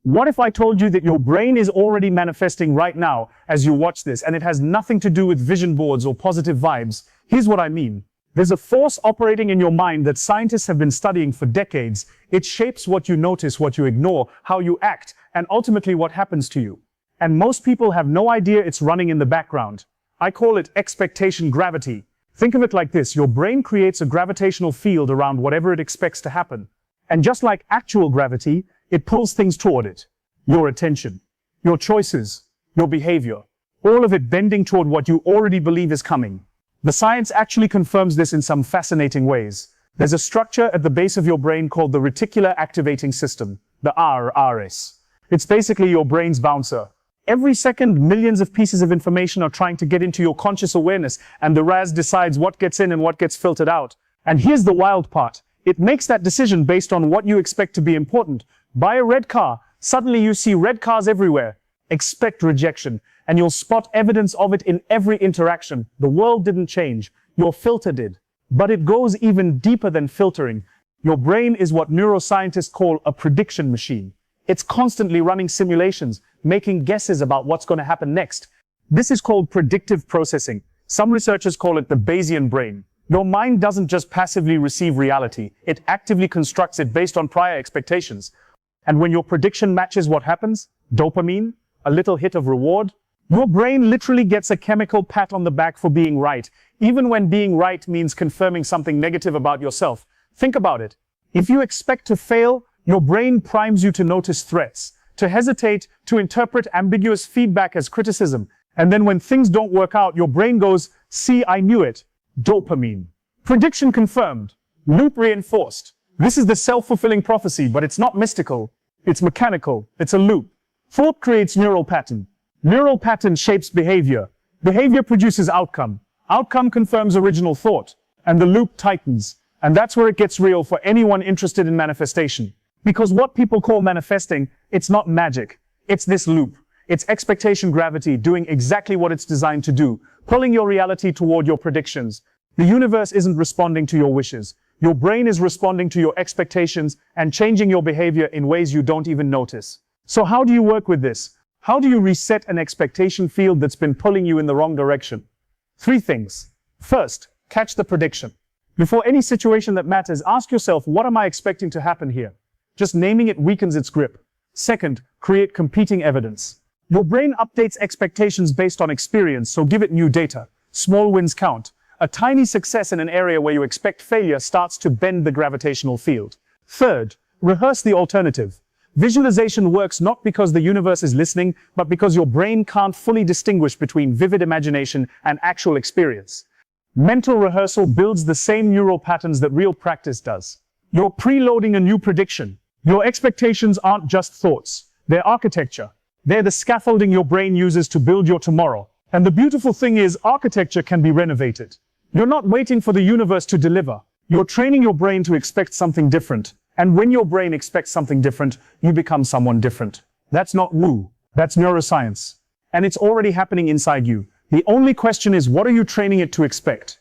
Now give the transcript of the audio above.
What if I told you that your brain is already manifesting right now as you watch this, and it has nothing to do with vision boards or positive vibes? Here's what I mean. There's a force operating in your mind that scientists have been studying for decades. It shapes what you notice, what you ignore, how you act, and ultimately what happens to you. And most people have no idea it's running in the background. I call it expectation gravity. Think of it like this: your brain creates a gravitational field around whatever it expects to happen. And just like actual gravity, it pulls things toward it. Your attention, your choices, your behavior, all of it bending toward what you already believe is coming. The science actually confirms this in some fascinating ways. There's a structure at the base of your brain called the reticular activating system, the RRS. It's basically your brain's bouncer. Every second, millions of pieces of information are trying to get into your conscious awareness, and the RAS decides what gets in and what gets filtered out. And here's the wild part. It makes that decision based on what you expect to be important. Buy a red car. Suddenly you see red cars everywhere. Expect rejection, and you'll spot evidence of it in every interaction. The world didn't change. Your filter did. But it goes even deeper than filtering. Your brain is what neuroscientists call a prediction machine. It's constantly running simulations, making guesses about what's going to happen next. This is called predictive processing. Some researchers call it the Bayesian brain. Your mind doesn't just passively receive reality, it actively constructs it based on prior expectations. And when your prediction matches what happens, dopamine, a little hit of reward, your brain literally gets a chemical pat on the back for being right, even when being right means confirming something negative about yourself. Think about it. If you expect to fail, your brain primes you to notice threats, to hesitate, to interpret ambiguous feedback as criticism. And then when things don't work out, your brain goes, "See, I knew it." Dopamine. Prediction confirmed. Loop reinforced. This is the self-fulfilling prophecy, but it's not mystical. It's mechanical. It's a loop. Thought creates neural pattern. Neural pattern shapes behavior. Behavior produces outcome. Outcome confirms original thought. And the loop tightens. And that's where it gets real for anyone interested in manifestation. Because what people call manifesting, it's not magic. It's this loop. It's expectation gravity doing exactly what it's designed to do, pulling your reality toward your predictions. The universe isn't responding to your wishes. Your brain is responding to your expectations and changing your behavior in ways you don't even notice. So how do you work with this? How do you reset an expectation field that's been pulling you in the wrong direction? 3 things. First, catch the prediction. Before any situation that matters, ask yourself, what am I expecting to happen here? Just naming it weakens its grip. Second, create competing evidence. Your brain updates expectations based on experience, so give it new data. Small wins count. A tiny success in an area where you expect failure starts to bend the gravitational field. Third, rehearse the alternative. Visualization works not because the universe is listening, but because your brain can't fully distinguish between vivid imagination and actual experience. Mental rehearsal builds the same neural patterns that real practice does. You're preloading a new prediction. Your expectations aren't just thoughts. They're architecture. They're the scaffolding your brain uses to build your tomorrow. And the beautiful thing is, architecture can be renovated. You're not waiting for the universe to deliver. You're training your brain to expect something different. And when your brain expects something different, you become someone different. That's not woo. That's neuroscience. And it's already happening inside you. The only question is, what are you training it to expect?